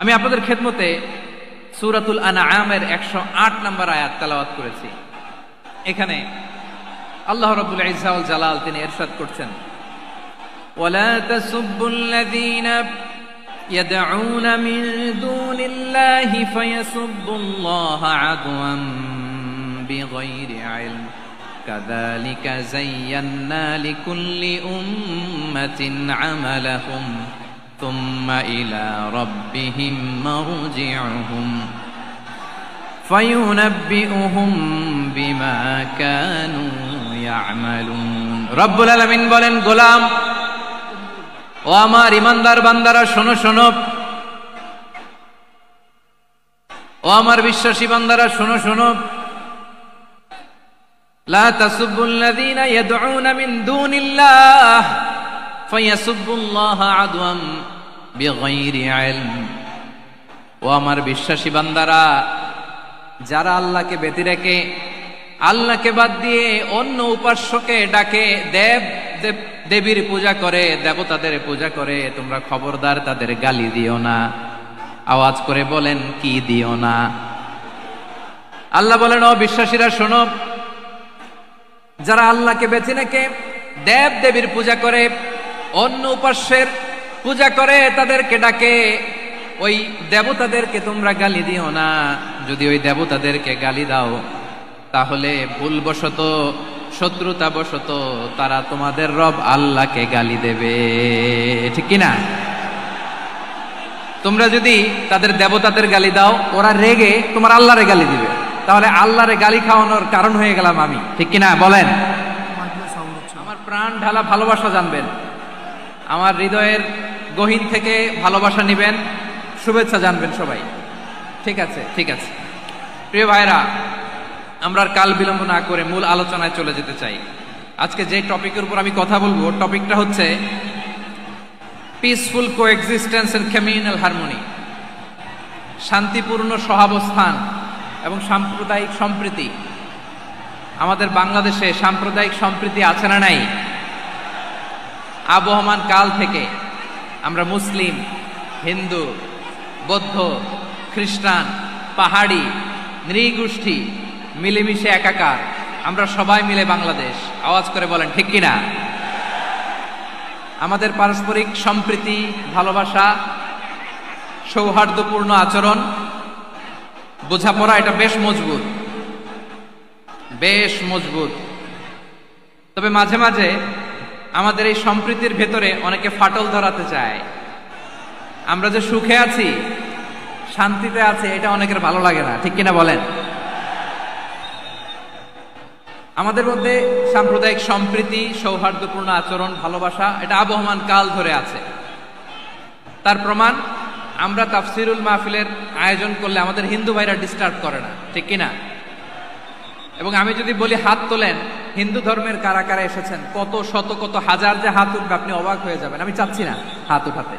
আমি আপনাদের খেদমতে সূরাতুল আনআমের 108 নম্বর আয়াত তেলাওয়াত করেছি। এখানে আল্লাহ রাব্বুল ইজ্জা ওয়াল জালাল তিনি ইরশাদ করছেন, ওয়ালা তাসুব্বুল্লাযীনা ইয়াদউনা মিন দুনিল্লাহি ফায়াসুব্বুল্লাহা আদওয়ান বিগাইরি ইলম কাযালিকা যায়্যান্না লিকুল্লি উম্মাতিন আমালাহুম থুম্মা ইলা রাব্বিহিম মারজিউহুম ফায়ুনাব্বিউহুম বিমা কানু ইয়ামালুন। রব্বুল আলামিন বলেন, গোলাম ও আমার ইমানদার বান্দারা শোনো শোনো, ও আমার বিশ্বাসী বান্দারা শোনো শোনো, লা তাসুব্বুল্লাযীনা ইয়াদউনা মিন দুনিল্লাহ ফায়াসুব্বুল্লাহা আদওয়ান বিগাইরি ইলম। ও আমার বিশ্বাসী বান্দারা, যারা আল্লাহকে ব্যতি রেখে আল্লাহকে বাদ দিয়ে অন্য উপাস্যকে ডাকে, দেবীর পূজা করে, দেবতাদের পূজা করে, তোমরা খবরদার তাদের গালি দিও না। আওয়াজ করে বলেন, কি দিও না? আল্লাহ বলেন, ও বিশ্বাসীরা শোনো, যারা আল্লাহকে বেছে রেখে দেব দেবীর পূজা করে, অন্য উপাস্যের পূজা করে, তাদেরকে ডাকে, ওই দেবতাদেরকে তোমরা গালি দিও না। যদি ওই দেবতাদেরকে গালি দাও তাহলে ভুলবশত, শত্রুতাবশত তারা তোমাদের রব আল্লাহকে গালি দেবে, ঠিক কিনা? তোমরা যদি তাদের দেবতাদের গালি দাও, ওরা রেগে তোমার আল্লাহরে গালি দিবে, তাহলে আল্লাহরে গালি খাওয়ানোর কারণ হয়ে গেলাম আমি, ঠিক কিনা বলেন? আমার প্রাণ ঢালা ভালোবাসা জানবেন, আমার হৃদয়ের গহীন থেকে ভালোবাসা নিবেন, শুভেচ্ছা জানবেন সবাই, ঠিক আছে? ঠিক আছে প্রিয় ভাইরা, আমরা আর কাল বিলম্ব না করে মূল আলোচনায় চলে যেতে চাই। আজকে যে টপিকের উপর আমি কথা বলবো, টপিকটা হচ্ছে peaceful coexistence and communal harmony, শান্তিপূর্ণ সহাবস্থান এবং সাম্প্রদায়িক সম্প্রীতি। আমাদের বাংলাদেশে সাম্প্রদায়িক সম্প্রীতি আছে না নাই? আবহমান কাল থেকে আমরা মুসলিম, হিন্দু, বৌদ্ধ, খ্রিস্টান, পাহাড়ি, নৃগোষ্ঠী মিলেমিশে একাকার, আমরা সবাই মিলে বাংলাদেশ। আওয়াজ করে বলেন, ঠিক কিনা? আমাদের পারস্পরিক সম্প্রীতি, ভালোবাসা, সৌহার্দ্যপূর্ণ আচরণ, বোঝাপড়া, এটা বেশ মজবুত, বেশ মজবুত। তবে মাঝে মাঝে আমাদের এই সম্প্রীতির ভেতরে অনেকে ফাটল ধরাতে চায়। আমরা যে সুখে আছি, শান্তিতে আছে, এটা অনেকের ভালো লাগে না, ঠিক কিনা বলেন? আমাদের মধ্যে সাম্প্রদায়িক সম্প্রীতি, সৌহার্দ্যপূর্ণ আচরণ, ভালোবাসা, এটা আবহমান কাল ধরে আছে। তার প্রমাণ, আমরা তাফসিরুল মাহফিলের আয়োজন করলে আমাদের হিন্দু ভাইরা ডিস্টার্ব করে না, ঠিক কিনা? এবং আমি যদি বলি হাত তোলেন, হিন্দু ধর্মের কারা কারা এসেছেন, কত শত কত হাজার যে হাত উঠবে, আপনি অবাক হয়ে যাবেন। আমি চাচ্ছি না হাত উঠাতে।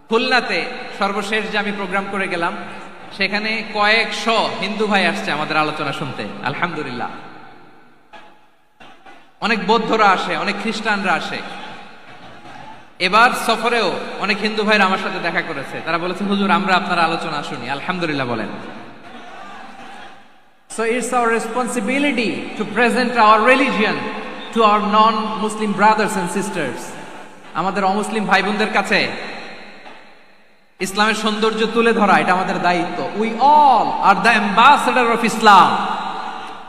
খুলনাতে সর্বশেষ যে আমি প্রোগ্রাম করে গেলাম, সেখানে কয়েকশো হিন্দু ভাই আসছে আমাদের আলোচনা শুনতে, আলহামদুলিল্লাহ। অনেক বৌদ্ধরা আসে, অনেক খ্রিস্টানরা আসে। এবার সফরেও অনেক হিন্দু ভাইরা আমার সাথে দেখা করেছে, তারা বলেছে, হুজুর আমরা আপনার আলোচনা শুনি, আলহামদুলিল্লাহ বলেন। So it's our responsibility to present our religion to our non-Muslim brothers and sisters. আমাদের অমুসলিম ভাই বোনদের কাছে ইসলামের সৌন্দর্য তুলে ধরা, এটা আমাদের দায়িত্ব। We all are the ambassador of Islam.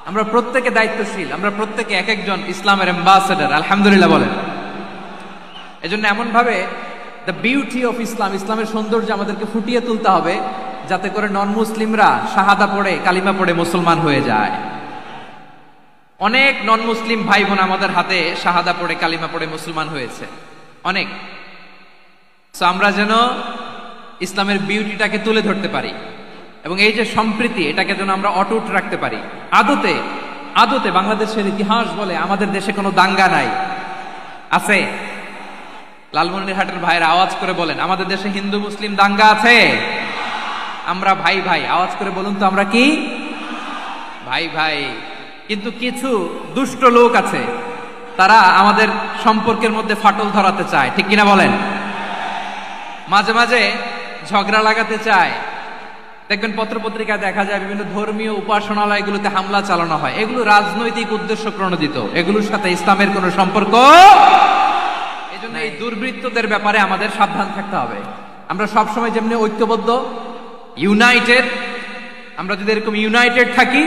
আমরা প্রত্যেকে দায়িত্বশীল, আমরা প্রত্যেকে এক একজন ইসলামের অ্যাম্বাসেডর, আলহামদুলিল্লাহ বলেন। এজন্য এমন ভাবে দ্য বিউটি অফ ইসলাম, ইসলামের সৌন্দর্য আমাদেরকে ফুটিয়ে তুলতে হবে, যাতে করে নন মুসলিমরা শাহাদা পড়ে, কালিমা পড়ে মুসলমান হয়ে যায়। অনেক নন মুসলিম ভাই বোন আমাদের হাতে শাহাদা পড়ে, কালিমা পড়ে মুসলমান হয়েছে, অনেক। সো আমরা যেন ইসলামের বিউটিটাকে তুলে ধরতে পারি, এবং এই যে সম্প্রীতি, এটাকে যেন আমরা অটুট রাখতে পারি। আদতে আদতে বাংলাদেশের ইতিহাস বলে আমাদের দেশে কোনো দাঙ্গা নাই, আছে? লালমনিরহাটের ভাইয়ের আওয়াজ করে বলেন, আমাদের দেশে হিন্দু মুসলিম দাঙ্গা আছে? আমরা ভাই ভাই, আওয়াজ করে বলুন তো, আমরা কি ভাই ভাই? কিন্তু কিছু দুষ্ট লোক আছে, তারা আমাদের সম্পর্কের মধ্যে ফাটল ধরাতে চায়, ঠিক কিনা বলেন? মাঝে মাঝে ঝগড়া লাগাতে চায়। দেখবেন পত্রপত্রিকায় দেখা যায় বিভিন্ন ধর্মীয় উপাসনালয়গুলোতে হামলা চালানো হয়, এগুলো রাজনৈতিক উদ্দেশ্য প্রণোদিত, এগুলোর সাথে ইসলামের কোনো সম্পর্ক। এজন্য এই দুর্বৃত্তদের ব্যাপারে আমাদের সাবধান থাকতে হবে। আমরা সবসময় যেমনি ঐক্যবদ্ধ, ইউনাইটেড, আমরা যদি এরকম ইউনাইটেড থাকি,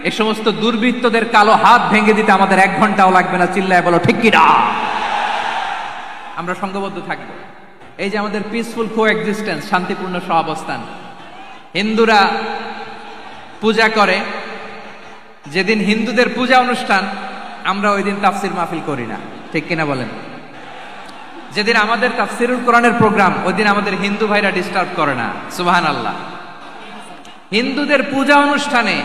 এই সমস্ত দুর্বৃত্তদের কালো হাত ভেঙে দিতে আমাদের 1 ঘন্টাও লাগবে না। চিল্লায় বলো ঠিক কি না? আমরা সংঘবদ্ধ থাকবো। এই যে আমাদের পিসফুল কোএক্সিস্টেন্স, শান্তিপূর্ণ সহাবস্থান, হিন্দুরা পূজা করে, যেদিন হিন্দুদের পূজা অনুষ্ঠান আমরা ওই দিন তাফসির মাহফিল করি না, ঠিক কিনা বলেন? যেদিন আমাদের তাফসিরুল কোরআনের প্রোগ্রাম, ওই দিন আমাদের হিন্দু ভাইরা ডিস্টার্ব করে না। সুবহানাল্লাহ। হিন্দুদের পূজা অনুষ্ঠানে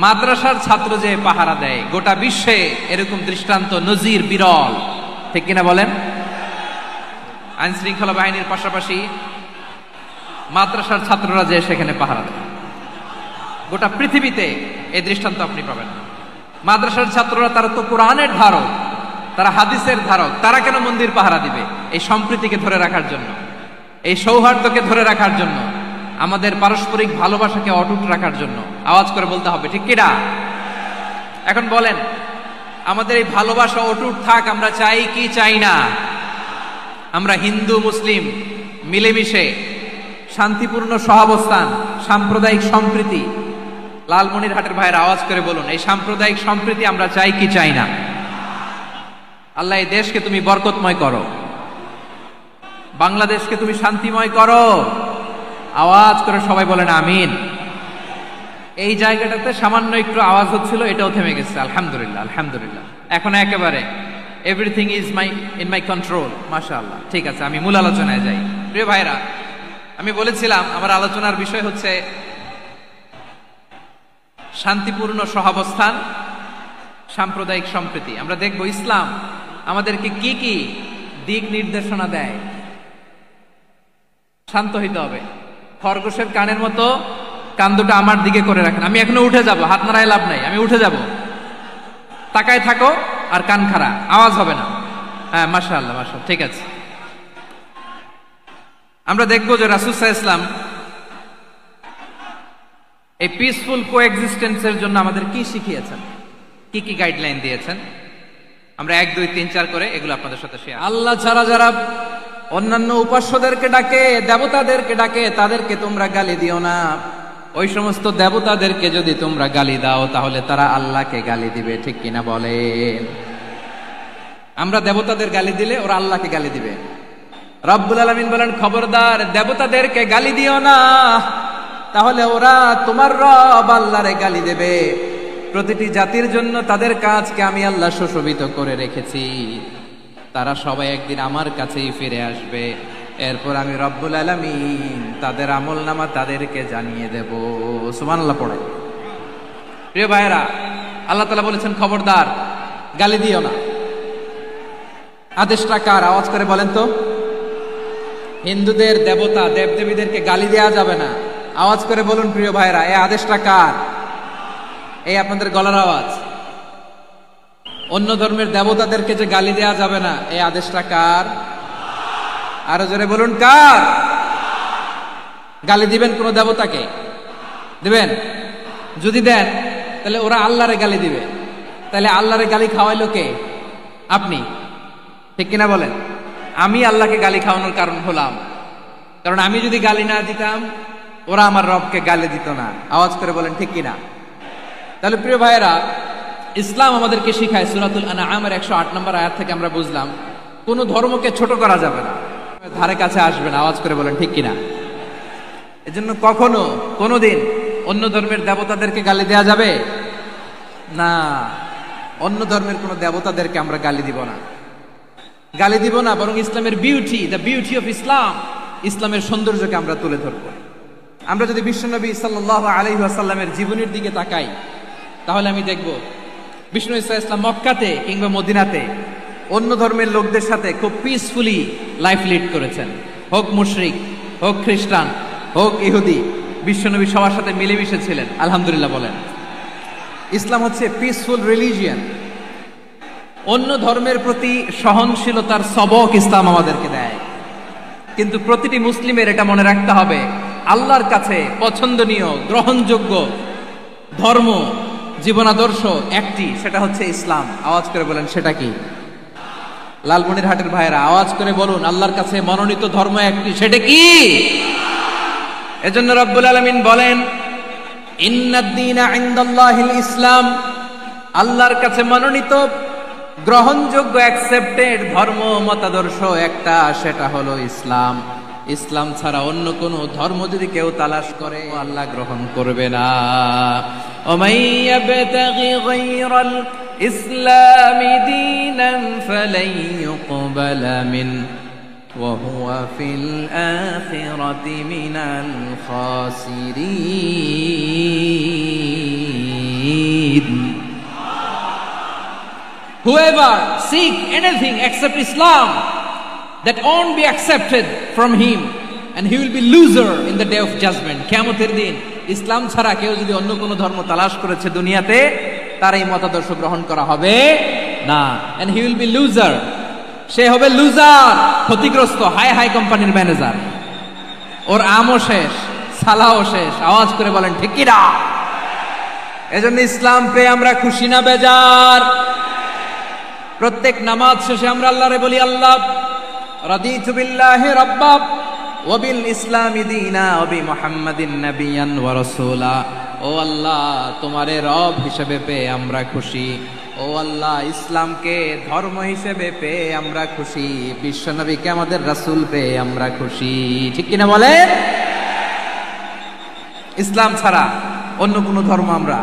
মাদ্রাসার ছাত্র যে পাহারা দেয়, গোটা বিশ্বে এরকম দৃষ্টান্ত নজির বিরল, ঠিক কিনা বলেন? আইন শৃঙ্খলা বাহিনীর পাশাপাশি মাদ্রাসার ছাত্ররা যে সেখানে পাহারা দেয়, গোটা পৃথিবীতে এই দৃষ্টান্ত আপনি পাবেন। মাদ্রাসার ছাত্ররা, তারা তো কোরআনের ধারক, তারা হাদিসের ধারক, তারা কেন মন্দির পাহারা দিবে? এই সম্প্রীতিকে ধরে রাখার জন্য, এই সৌহার্দ্যকে ধরে রাখার জন্য, আমাদের পারস্পরিক ভালোবাসাকে অটুট রাখার জন্য। আওয়াজ করে বলতে হবে ঠিক কিনা? এখন বলেন, আমাদের এই ভালোবাসা অটুট থাক আমরা চাই কি চাই না? আমরা হিন্দু মুসলিম মিলেমিশে শান্তিপূর্ণ সহাবস্থান, সাম্প্রদায়িক সম্প্রীতি, লালমনিরহাটের ভাইয়ের আওয়াজ করে বলুন, এই সাম্প্রদায়িক সম্প্রীতি আমরা চাই কি চাই না? আল্লাহ এই দেশকে তুমি বরকতময় করো, বাংলাদেশকে তুমি শান্তিময় করো। আওয়াজ করে সবাই বলেন আমিন। এই জায়গাটাতে সামান্য একটু আওয়াজ হচ্ছিল, এটাও থেমে গেছে। আলহামদুলিল্লাহ, আলহামদুলিল্লাহ। এখন একেবারে everything is in my control. মাশাআল্লাহ। ঠিক আছে, আমি মূল আলোচনায় যাই। প্রিয় ভাইরা, আমি বলেছিলাম আমার আলোচনার বিষয় হচ্ছে শান্তিপূর্ণ সহাবস্থান, সাম্প্রদায়িক সম্প্রীতি। আমরা দেখব ইসলাম আমাদেরকে কি কি দিক নির্দেশনা দেয়। শান্ত হইতে হবে, খরগোশের কানের মতো কান দুটো আমার দিকে করে রাখেন। আমি এখনো উঠে যাব, হাত নাড়ায় লাভ নাই, আমি উঠে যাব। তাকায় থাকো আর কান খাড়া, আওয়াজ হবে না। হ্যাঁ, মাশাআল্লাহ, মাশাআল্লাহ, ঠিক আছে। আমরা দেখব যে রাসূল সাল্লাল্লাহু আলাইহি ওয়াসাল্লাম এই পিসফুল কোএক্সিস্টেন্সের জন্য আমাদের কি শিখিয়েছেন, কি কি গাইডলাইন দিয়েছেন। আমরা 1, 2, 3, 4 করে এগুলো আপনাদের সাথে শেয়ার। আল্লাহ ছাড়া যারা অন্যান্য উপাস্যদেরকে ডাকে, দেবতাদেরকে ডাকে, তাদেরকে তোমরা গালি দিও না। ওই সমস্ত দেবতাদেরকে যদি তোমরা গালি দাও তাহলে তারা আল্লাহকে গালি দিবে, ঠিক কিনা বলেন? আমরা দেবতাদের গালি দিলে ওরা আল্লাহকে গালি দিবে। রব্বুল আলামিন বলেন, খবরদার দেবতাদেরকে গালি দিও না, তাহলে ওরা তোমার রব আল্লাহরে গালি দেবে। প্রতিটি জাতির জন্য তাদের কাজকে আমি আল্লাহ সুশোভিত করে রেখেছি, তারা সবাই একদিন আমার কাছেই ফিরে আসবে। এরপর আমি রব্বুল আলামিন তাদের আমলনামা তাদেরকে জানিয়ে দেব। সুবহানাল্লাহ পড়ে। প্রিয় ভাইয়েরা, আল্লাহ তাআলা বলেছেন খবরদার গালি দিও না। আদেশটা কার? আওয়াজ করে বলেন তো। হিন্দুদের দেবতা দেবদেবীদেরকে গালি দেওয়া যাবে না। আওয়াজ করে বলুন প্রিয় ভাইয়েরা, এই আদেশটা কার? এই আপনাদের গলার আওয়াজ। অন্য ধর্মের দেবতাদেরকে যে গালি দেওয়া যাবে না, এই আদেশটা কার? আরো জোরে বলুন, কার? গালি দিবেন কোন দেবতাকে? দিবেন? যদি দেন তাহলে ওরা আল্লাহরে গালি দিবে। তাহলে আল্লাহরে গালি খাওয়াইলো কে? আপনি, ঠিক কিনা বলেন? আমি আল্লাহকে গালি খাওয়ানোর কারণ হলাম, কারণ আমি যদি গালি না দিতাম ওরা আমার রবকে গালি দিত না। আওয়াজ করে বলেন ঠিক কিনা? তাহলে প্রিয় ভাইয়েরা, ইসলাম আমাদেরকে শিখায়, সূরাতুল আনআমের 108 নম্বর আয়াত থেকে আমরা বুঝলাম কোন ধর্মকে ছোট করা যাবে না, ধারে কাছে আসবে না। আওয়াজ করে বলেন ঠিক কিনা? এজন্য কখনো কোনোদিন অন্য ধর্মের দেবতাদেরকে গালি দেয়া যাবে না। অন্য ধর্মের কোন দেবতাদেরকে আমরা গালি দিব না, গালি দিব না, বরং ইসলামের beauty, the beauty of Islam, ইসলামের সৌন্দর্যকে আমরা তুলে ধরবো। আমরা যদি বিশ্বনবী সাল্লাল্লাহু আলাইহি ওয়াসাল্লামের জীবনের দিকে তাকাই তাহলে আমি দেখব বিষ্ণু ইসলাম মক্কাতে কিংবা মদিনাতে অন্য ধর্মের লোকদের সাথে খুব পিসফুলি লাইফ লিড করেছেন। হোক মুশরিক, হোক খ্রিস্টান, হোক ইহুদি, বিশ্বনবী সবার সাথে মিলেমিশে ছিলেন। আলহামদুলিল্লাহ বলেন। ইসলাম হচ্ছে পিসফুল রিলিজিয়ান। অন্য ধর্মের প্রতি সহনশীলতার সবক ইসলাম আমাদেরকে দেয়। কিন্তু প্রতিটি মুসলিমের এটা মনে রাখতে হবে, আল্লাহর কাছে পছন্দনীয় গ্রহণযোগ্য ধর্ম জীবনাদর্শ একটি, সেটা হচ্ছে ইসলাম। আওয়াজ করে বলেন সেটা কি? লালমনিরহাটের ভাইয়েরা আওয়াজ করে বলুন, আল্লাহর কাছে মনোনীত ধর্ম একটি, সেটা কি? এজন্য রব্বুল আলামিন বলেন, ইন্নাদ-দীনা ইনদাল্লাহিল ইসলাম, আল্লাহর কাছে মনোনীত গ্রহণযোগ্য অ্যাকসেপ্টেড ধর্ম মতাদর্শ একটা, সেটা হলো ইসলাম। ইসলাম ছাড়া অন্য কোন ধর্ম যদি কেউ তালাশ করে, আল্লাহ গ্রহণ করবে না। ওমাই ইয়াবতাগি গায়রাল ইসলামি দীনান ফালাই ইউকবালা মিন ওয়া হুয়া ফিল আখিরাতি মিনাল খাসিরিন। Whoever seek anything except Islam, that won't be accepted from him, and he will be loser in the day of judgment. কিয়ামতের দিন ইসলাম ছাড়া কেউ যদি অন্য কোনো ধর্ম তালাশ করেছে দুনিয়াতে, তার এই মতাদর্শ গ্রহণ করা হবে না, and he will be loser, সে হবে লুজার, ক্ষতিগ্রস্ত। হাই হাই কোম্পানির ম্যানেজার, ওর আমও শেষ, সালাও শেষ। আওয়াজ করে বলেন ঠিক কি না? এজন্য ইসলাম পেয়ে আমরা খুশি না বেজার? প্রত্যেক নামাজ শেষে আমরা আল্লাহরে বলি, আল্লাহ রাদিতু বিল্লাহি রাব্বা ওয়া বিল ইসলামি দীনা ওয়া বি মুহাম্মাদিন নাবিয়ান ওয়া রাসূলা। ও আল্লাহ, তোমারে রব হিসেবে পেয়ে আমরা খুশি। ও আল্লাহ, ইসলামকে ধর্ম হিসেবে পেয়ে আমরা খুশি। বিশ্ব নবীকে আমাদের রাসূল পেয়ে আমরা খুশি। ঠিক কিনা বলেন? ইসলাম ছাড়া অন্য কোনো ধর্ম আমরা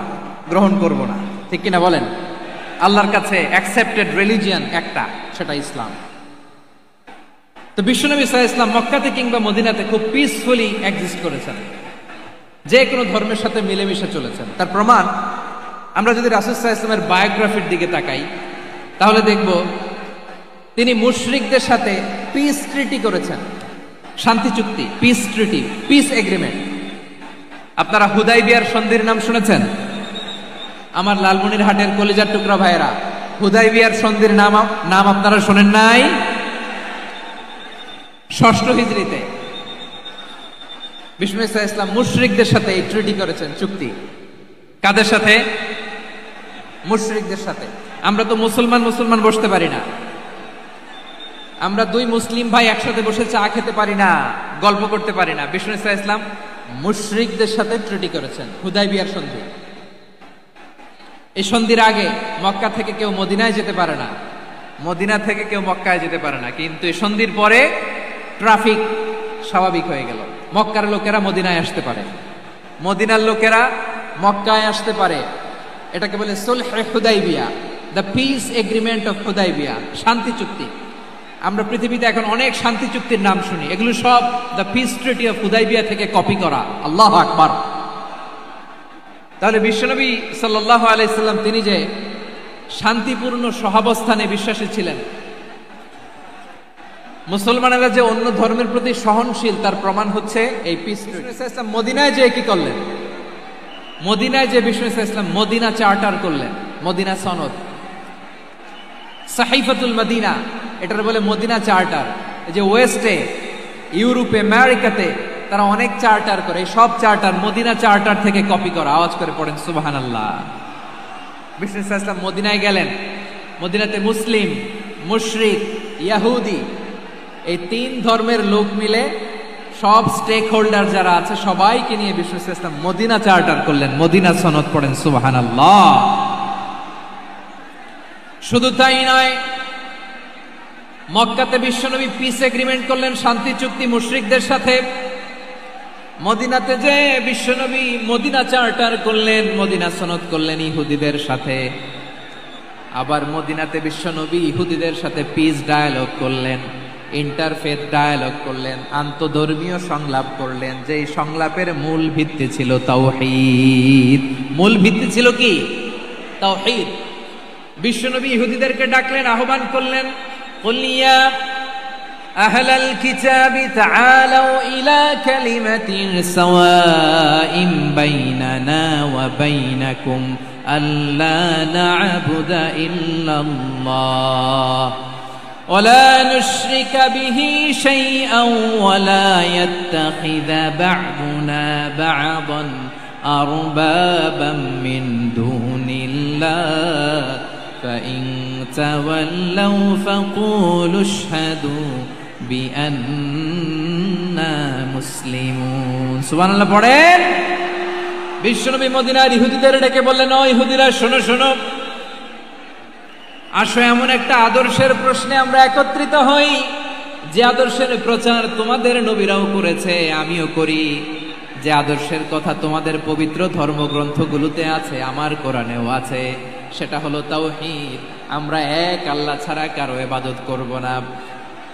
গ্রহণ করব না। ঠিক কিনা বলেন? আল্লাহর কাছে অ্যাকসেপ্টেড রিলিজিয়ন একটা, সেটা ইসলাম। তো বিশ্বনবী সাল্লাল্লাহু আলাইহি ওয়াসাল্লাম মক্কাতে কিংবা মদিনাতে খুব পিসফুলি এক্সিস্ট করেছেন, যে কোনো ধর্মের সাথে মিলেমিশে চলেছেন। তার প্রমাণ আমরা যদি রাসূল সাল্লাল্লাহু আলাইহি ওয়াসাল্লামের বায়োগ্রাফির দিকে তাকাই, তাহলে দেখব তিনি মুশরিকদের সাথে পিস ট্রিটি করেছেন, শান্তি চুক্তি, পিস ট্রিটি, পিস এগ্রিমেন্ট। আপনারা হুদাইবিয়ার সন্ধির নাম শুনেছেন? আমার লালমনিরহাটের কলিজার টুকরা ভাইয়েরা, হুদাইবিয়ার সন্ধির নাম আপনারা শোনেন নাই? 6ষ্ঠ হিজরিতে বিষ্ণু ইসলাম মুশরিকদের সাথে এই ট্রিটি করেছেন, চুক্তি। কাদের সাথে? মুশরিকদের সাথে। আমরা তো মুসলমান বসতে পারি না, আমরা দুই মুসলিম ভাই একসাথে বসে চা খেতে পারি না, গল্প করতে পারি না। বিষ্ণু ইসলাম মুশরিকদের সাথে ট্রিটি করেছেন, হুদাইবিয়ার সন্ধি। এই সন্ধির আগে মক্কা থেকে কেউ মদিনায় যেতে পারে না, মদিনা থেকে কেউ মক্কায় যেতে পারে না। কিন্তু এই সন্ধির পরে ট্রাফিক স্বাভাবিক হয়ে গেল। মক্কার লোকেরা মদিনায় আসতে পারে, মদিনার লোকেরা মক্কায় আসতে পারে। এটাকে বলে সুলহে Hudaibiya, the peace agreement of Hudaibiya, শান্তি চুক্তি। আমরা পৃথিবীতে এখন অনেক শান্তি চুক্তির নাম শুনি, এগুলো সব the piece treaty of Hudaibiya থেকে কপি করা। আল্লাহু আকবার। তাহলে বিশ্বনবী সাল্লাল্লাহু আলাইহি সাল্লাম তিনি যে শান্তিপূর্ণ সহাবস্থানে বিশ্বাসী ছিলেন, মুসলমানেরা যে অন্য ধর্মের প্রতি সহনশীল, তার প্রমাণ হচ্ছে এই পিস ট্রিটি। মদিনায় যে কি করলেন? মদিনায় যে বিষ্ণু ইসলাম মদিনা চার্টার করলেন, মদিনা সনদ, সাহিফাতুল মদিনা, এটার বলে মদিনা চার্টার। এই যে ওয়েস্টে, ইউরোপে, আমেরিকাতে তারা অনেক চার্টার করে, এই সব চার্টার মদিনা চার্টার থেকে কপি করা। আওয়াজ করে পড়েন সুবহানাল্লাহ। বিষ্ণু ইসলাম মদিনায় গেলেন, মদিনাতে মুসলিম, মুশরিক, ইহুদি, এই 3 ধর্মের লোক মিলে সব স্টেক হোল্ডার যারা আছে সবাইকে নিয়ে বিষ্ণু ইসলাম মদিনা চার্টার করলেন, মদিনা সনদ। পড়েন সুবহানাল্লাহ। শুধু তাই নয়, মক্কাতে বিশ্বনবী পিস এগ্রিমেন্ট করলেন, শান্তি চুক্তি মুশরিকদের সাথে। মদিনাতে যে বিশ্বনবী মদিনা চার্টার করলেন, মদিনা সনদ করলেন ইহুদিদের সাথে। আবার মদিনাতে বিশ্বনবী ইহুদিদের সাথে পিস ডায়ালগ করলেন, ইন্টারফেথ ডায়ালগ করলেন, আন্তধর্মীয় সংলাপ করলেন। যেই সংলাপের মূল ভিত্তি ছিল তাওহীদ। মূল ভিত্তি ছিল কি? তাওহীদ। বিশ্বনবী ইহুদিদেরকে ডাকলেন, আহ্বান করলেন, কুল ইয়া আহলাল কিতাবি তাআলাউ ইলা কালিমাতিন সাওয়াইন বাইনানা ওয়া বাইনাকুম আল্লা না'বুদা ইল্লাল্লাহ ولا نشرك به شيئا ولا يتخذ بعضنا بعضا أربابا من دون الله فإن تولوا فقولوا اشهدوا بأننا مسلمون سبحان الله পড়েন বিশ্বনবী মদিনার ইহুদিদের ডেকে বললেন ও ইহুদিরা শোনো শোনো আসো এমন একটা আদর্শের প্রশ্নে আমরা একত্রিত হই যে আদর্শের প্রচার তোমাদের নবীরাও করেছে আমিও করি যে আদর্শের কথা তোমাদের পবিত্র ধর্মগ্রন্থগুলোতে আছে আমার কোরআনেও আছে সেটা হলো তাওহীদ আমরা এক আল্লাহ ছাড়া কারো ইবাদত করব না